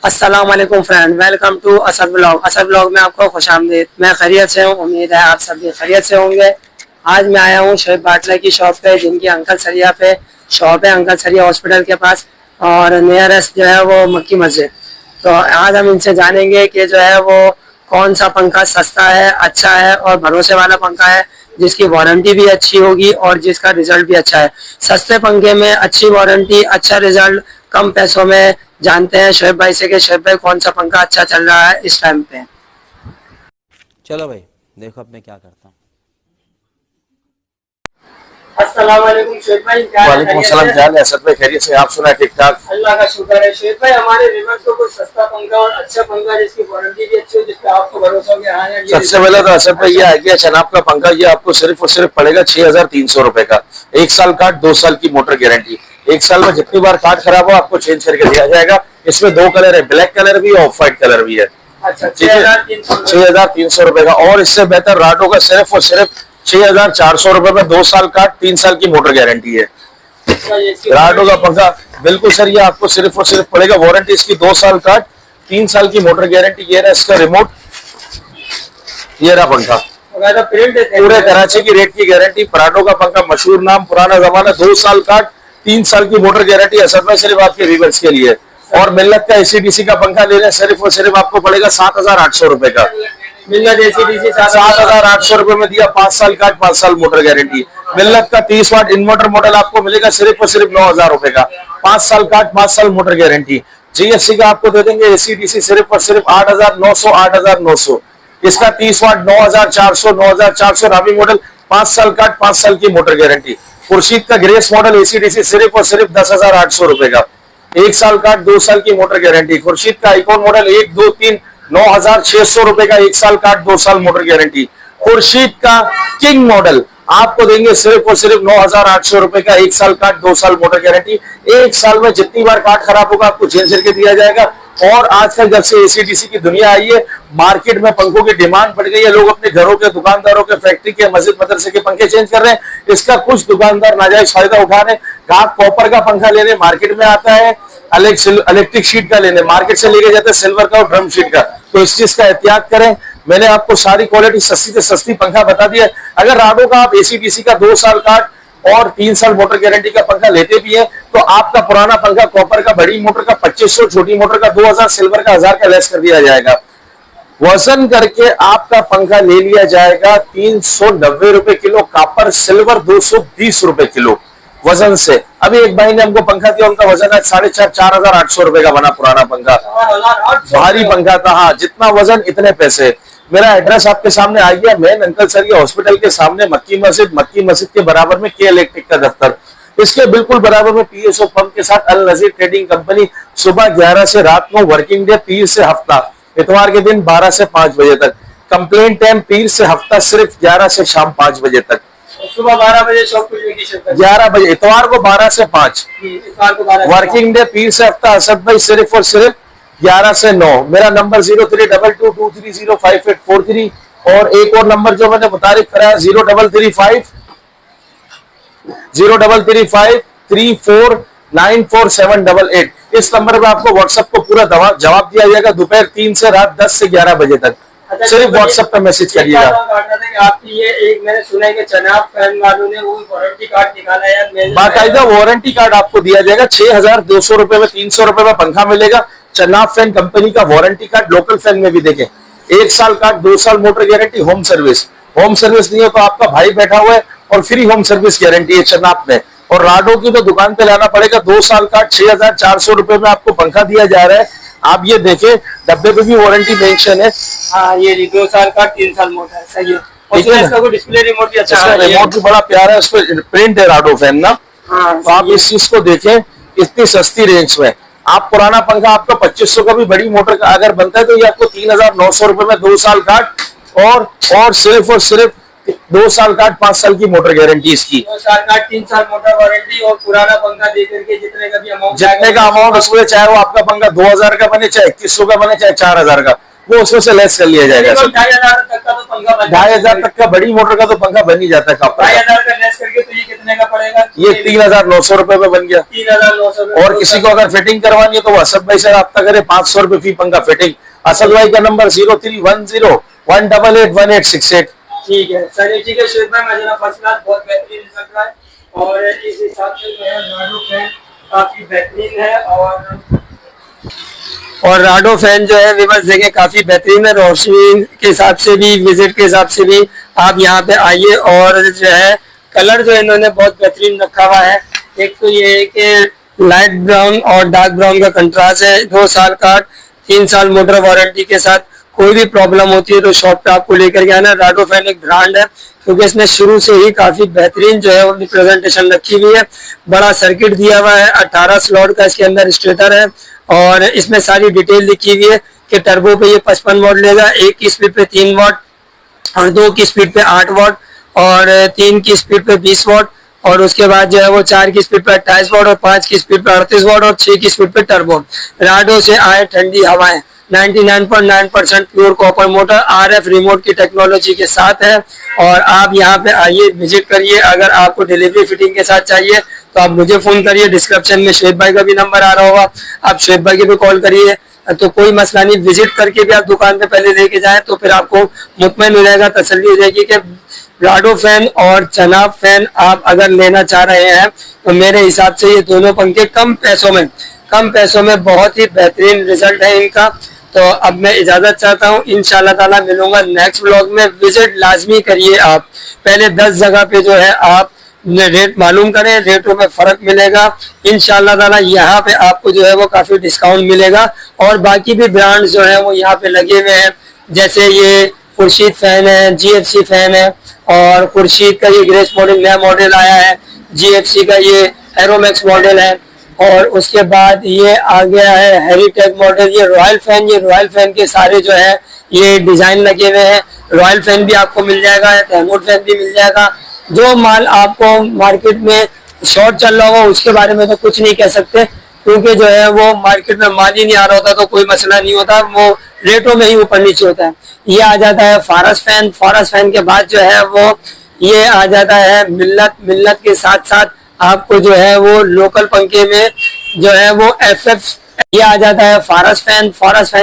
अस्सलाम वालेकुम friend, welcome to Asad blog. Asad blog में आपको खुशामदीद। मैं खैरियत से हूँ, उम्मीद है आप सब भी खैरियत से होंगे। आज मैं आया हूँ शोएब बाटला की शॉप पे, जिनकी अंकल सरिया पे शॉप है, अंकल सरिया हॉस्पिटल के पास, और नियरेस्ट जो है वो मक्की मस्जिद। तो आज हम इनसे जानेंगे कि जो है वो कौन सा पंखा सस्ता है, अच्छा है और भरोसे वाला पंखा है, जिसकी वारंटी भी अच्छी होगी और जिसका रिजल्ट भी अच्छा है। सस्ते पंखे में अच्छी वारंटी, अच्छा रिजल्ट, कम पैसों में। जानते हैं शोएब भाई से कि शोएब भाई कौन सा पंखा अच्छा चल रहा है इस टाइम पे। चलो भाई, देखो अब मैं क्या करता हूँ। अस्सलाम वालेकुम शोएब भाई, क्या हाल है? वालेकुम सलाम, क्या हाल है असद भाई? खैरियत से? आप सुना? ठीक ठाक, अल्लाह का शुक्र है। शोएब भाई, हमारे व्यूअर्स को कोई सस्ता पंखा और अच्छा पंखा जिसकी वारंटी भी अच्छी हो, जिसका आपको भरोसा हो कि हाँ यार ये सबसे पहले तो असद भाई ये आ गया चनाब का पंखा। ये आपको सिर्फ और सिर्फ पड़ेगा 6,300 रुपए का। 1 साल काट, 2 साल की मोटर गारंटी। 1 साल में जितनी बार काट खराब हो आपको चेंज करके दिया जाएगा। इसमें 2 कलर है, ब्लैक कलर भी है, ऑफ व्हाइट कलर भी है। अच्छा, ठीक है, 6,300 रुपए का। और इससे बेहतर राडो का सिर्फ और सिर्फ 6,400 रुपए में 2 साल काट, 3 साल की मोटर गारंटी है। राडो का पंखा बिल्कुल सर, ये आपको सिर्फ और सिर्फ पड़ेगा। वारंटी इसकी 2 साल काट, 3 साल की मोटर गारंटी। ये रहा इसका रिमोट, ये रहा पंखा। पूरे कराची की रेट की गारंटी। पराडो का पंखा मशहूर नाम, पुराना जमाना, 2 साल काट, 3 साल की मोटर गारंटी। असद में सिर्फ आपके व्यूअर्स के लिए। और मिल्लत का एसीडीसी का पंखा ले लें, सिर्फ और सिर्फ आपको पड़ेगा 7,800 रुपए का। मिल्लत एसीडीसी 7,800 रुपए में दिया, 5 साल काट, 5 साल मोटर गारंटी। मिल्लत का 30 वाट इन्वर्टर मॉडल आपको मिलेगा सिर्फ और सिर्फ 9,000 रुपए का। 5 साल काट, 5 साल मोटर गारंटी। जीएससी का आपको दे देंगे एसीडीसी सिर्फ और सिर्फ 8,900, 8,900। इसका 30 वाट 9,400, 9,400 रावी मॉडल, 5 साल काट, 5 साल की मोटर गारंटी। खुर्शीद का ग्रेस मॉडल एसीडीसी सिर्फ और सिर्फ 10,800 रुपए का। 1 साल काट, 2 साल की मोटर गारंटी। खुर्शीद का आइकॉन मॉडल 1, 2, 3, 9,600 रुपए का। 1 साल काट, 2 साल मोटर गारंटी। खुर्शीद का किंग मॉडल आपको देंगे सिर्फ और सिर्फ 9,800 रुपए का। 1 साल काट, 2 साल मोटर गारंटी। 1 साल में जितनी बार काट खराब होगा आपको चेंज करके दिया जाएगा। और आजकल जब से एसीडीसी की दुनिया आई है, मार्केट में पंखों की डिमांड बढ़ गई है। लोग अपने घरों के, दुकानदारों के, फैक्ट्री के, मस्जिद मदरसे के पंखे चेंज कर रहे हैं। इसका कुछ दुकानदार नाजायज फायदा उठा रहे हैं। ग्राहक कॉपर का पंखा लेने मार्केट में आता है, इलेक्ट्रिक शीट का लेने मार्केट से लेके जाते हैं, सिल्वर का और ड्रम शीट का। तो इस चीज का एहतियात करें। मैंने आपको सारी क्वालिटी सस्ती से सस्ती पंखा बता दी है। अगर राडो का आप एसीडीसी का 2 साल काट और 3 साल मोटर गारंटी का पंखा लेते भी है, तो आपका पुराना पंखा कॉपर का बड़ी मोटर का 2,500, छोटी मोटर का 2,000, सिल्वर का 1,000 का लेस कर दिया जाएगा। वजन करके आपका पंखा ले लिया जाएगा 390 रुपए किलो। कॉपर सिल्वर 220 रुपए किलो वजन से। अभी एक भाई ने हमको पंखा दिया, उनका वजन है 4,500 रुपए का बना पुराना पंखा। भारी पंखा था, हाँ, जितना वजन इतने पैसे। मेरा एड्रेस आपके सामने आ गया, मेन अंकल सरिया हॉस्पिटल के सामने मक्की मस्जिद के बराबर में के इलेक्ट्रिक का दफ्तर। इसके बिल्कुल बराबर में पीएसओ पंप के साथ अल नजीर ट्रेडिंग कंपनी। सुबह 11 से रात को वर्किंग डे, पीर से हफ्ता, इतवार के दिन 12 से 5 बजे तक। कंप्लेन टाइम पीर से हफ्ता सिर्फ 11 से शाम 5 बजे तक। सुबह 12 बजे शॉप खुलने की शिफ्ट है। 11 बजे इतवार को, 12 से 5 वर्किंग डे, पीर से हफ्ता। असद भाई सिर्फ और सिर्फ 11 से 9। मेरा नंबर 0322230543। और एक और नंबर जो मैंने मुतारिफ कराया 0335349478। इस नंबर पे आपको व्हाट्सएप को पूरा जवाब दिया जाएगा दोपहर 3 से रात 10 से 11 बजे तक। सिर्फ व्हाट्सएप पे मैसेज करिएगा। आपकी ये एक मैंने सुना है कि चनाब फैन वालों ने वो वारंटी कार्ड निकाला है, बाकायदा वारंटी कार्ड आपको दिया जाएगा। 6,200 रुपए में 300 रुपए में पंखा मिलेगा। चनाब फैन कंपनी का वारंटी कार्ड। लोकल फैन में भी देखें, 1 साल काट, 2 साल मोटर गारंटी। होम सर्विस नहीं है तो आपका भाई बैठा हुआ है और फ्री होम सर्विस गारंटी है चनाब में। और राडो की तो दुकान पे लाना पड़ेगा। 2 साल काट, 6,400 रुपए में आपको पंखा दिया जा रहा है। आप ये देखें, डब्बे पे भी वारंटी मेंशन है। हाँ, ये 2 साल का 3 साल मोटर सही है। और इसका कोई डिस्प्ले रिमोट भी अच्छा है, रिमोट भी बड़ा प्यारा है, उस पर प्रिंट है राडो फैन ना। हाँ, तो आप इस चीज को देखें, इतनी सस्ती रेंज में। आप पुराना पंखा आपका 2,500 का भी बड़ी मोटर का अगर बनता है तो ये आपको 3,900 रुपए में 2 साल काट और सिर्फ 2 साल काट, 5 साल की मोटर गारंटी इसकी। 2 साल काट, 3 साल मोटर वारंटी। और पुराना पंखा देकर के जितने का भी अमाउंट उसमें, चाहे वो आपका पंखा 2,000 का बने, चाहे 2,100 का बने, चाहे 4,000 का, वो उसमें से लेस कर लिया जाएगा। 2,500 तक का तो पंखा 2,500 तक का बड़ी मोटर का तो पंखा बन ही जाता है। 2,500 का लेस करके तो ये कितने का पड़ेगा? ये 3,900 रुपए में बन गया। 3,900 और किसी को अगर फिटिंग करवानी है तो वो असद भाई से रब्ता करे, 500 रुपए फी पंखा फिटिंग। असद भाई का नंबर 0310-188-1868। ठीक है सर, ठीक है शोएब भाई, माशाल्लाह फर्स्ट क्लास, बहुत बेहतरीन रिजल्ट रहा है और इस हिसाब से जो है राडो फैन काफी बेहतरीन है। और राडो फैन जो है विवर्स देखें काफी बेहतरीन है, रोशनी के हिसाब से भी, विजिट के हिसाब से भी आप यहाँ पे आइए। और जो है कलर जो इन्होंने बहुत बेहतरीन रखा हुआ है, एक तो ये है कि लाइट ब्राउन और डार्क ब्राउन का कंट्रास्ट है, 2 साल का 3 साल मोटर वारंटी के साथ। कोई भी प्रॉब्लम होती है तो शॉप पे आपको लेकर के आना। राडो फैन एक ब्रांड है क्योंकि इसने शुरू से ही काफी बेहतरीन जो है अपनी प्रेजेंटेशन रखी हुई है। बड़ा सर्किट दिया हुआ है, 18 स्लॉट का इसके अंदर स्टेटर है और इसमें सारी डिटेल लिखी हुई है कि टर्बो पे ये 55 वाट लेगा, 1 की स्पीड पे 3 वाट और 2 की स्पीड पे 8 वाट और 3 की स्पीड पे 20 वाट और उसके बाद जो है वो 4 की स्पीड पे 28 वाट और 5 की स्पीड पे 38 वाट और 6 की स्पीड पे टर्बो। राडो से आए ठंडी हवाएं, 99.9% pure copper motor, RF remote की टेक्नोलॉजी के साथ है। और आप यहाँ पे आइए, विजिट करिए। अगर आपको डिलीवरी फिटिंग के साथ चाहिए तो आप मुझे फोन करिए, डिस्क्रिप्शन में शोएब भाई का भी नंबर आ रहा होगा, आप शोएब भाई के भी कॉल करिए, तो कोई मसला नहीं। विजिट करके भी आप दुकान पे पहले लेके जाएं तो फिर आपको मुतमईन हो जाएगा, तसल्ली हो जाएगी कि राडो फैन और चनाब फैन आप अगर लेना चाह रहे हैं तो मेरे हिसाब से ये दोनों पंखे कम पैसों में बहुत ही बेहतरीन रिजल्ट है इनका। तो अब मैं इजाजत चाहता हूँ, इंशाल्लाह ताला मिलूंगा नेक्स्ट व्लॉग में। विजिट लाजमी करिए आप, पहले 10 जगह पे जो है आप रेट मालूम करें, रेटों में फर्क मिलेगा इंशाल्लाह ताला। यहाँ पे आपको जो है वो काफी डिस्काउंट मिलेगा और बाकी भी ब्रांड जो है वो यहाँ पे लगे हुए हैं, जैसे ये खुर्शीद फैन है, GFC फैन है और खुर्शीद का ये ग्रेस मॉडल नया मॉडल आया है, GFC का ये एरोमैक्स मॉडल है और उसके बाद ये आ गया है हेरिटेज मॉडल, ये रॉयल फैन के सारे जो है ये डिजाइन लगे हुए हैं। रॉयल फैन भी आपको मिल जाएगा, तैमूर फैन भी मिल जाएगा। जो माल आपको मार्केट में शॉर्ट चल रहा होगा उसके बारे में तो कुछ नहीं कह सकते क्योंकि जो है वो मार्केट में माल ही नहीं आ रहा होता तो कोई मसला नहीं होता, वो रेटों में ही ऊपर नीचे होता है। ये आ जाता है फारस फैन के बाद जो है वो ये आ जाता है मिल्लत के साथ साथ आपको जो है वो लोकल पंखे में जो है वो FF, ये आ जाता है फारस फैन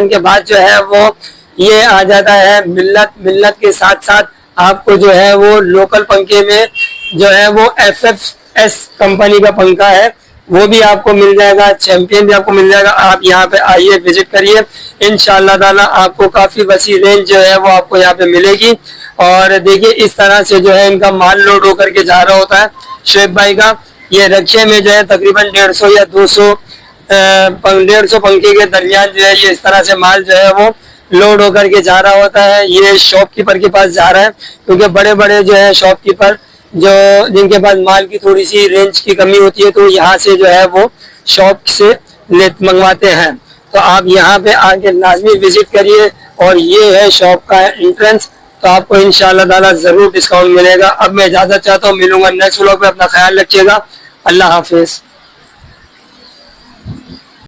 के बाद जो है वो ये आ जाता है मिल्लत के साथ साथ आपको जो है वो लोकल पंखे में जो है वो FFS कंपनी का पंखा है, वो भी आपको मिल जाएगा, चैंपियन भी आपको मिल जाएगा। आप यहाँ पे आइए, विजिट करिए, इंशाल्लाह ताला आपको काफी वसी रेंज जो है वो आपको यहाँ पे मिलेगी। और देखिए इस तरह से जो है इनका माल लोड होकर के जा रहा होता है शोएब भाई का। ये रक्शे में जो है तकरीबन 150 या 150 पंखे के दरमियान जो है ये इस तरह से माल जो है वो लोड होकर के जा रहा होता है। ये शॉपकीपर के पास जा रहा है क्योंकि बड़े बड़े जो है शॉपकीपर जो जिनके पास माल की थोड़ी सी रेंज की कमी होती है तो यहाँ से जो है वो शॉप से मंगवाते हैं। तो आप यहाँ पे आके लाजमी विजिट करिए और ये है शॉप का एंट्रेंस, तो आपको इंशाल्लाह ताला जरूर डिस्काउंट मिलेगा। अब मैं इजाजत चाहता हूँ, मिलूंगा नेक्स्ट व्लॉग में, अपना ख्याल रखिएगा, अल्लाह हाफिज।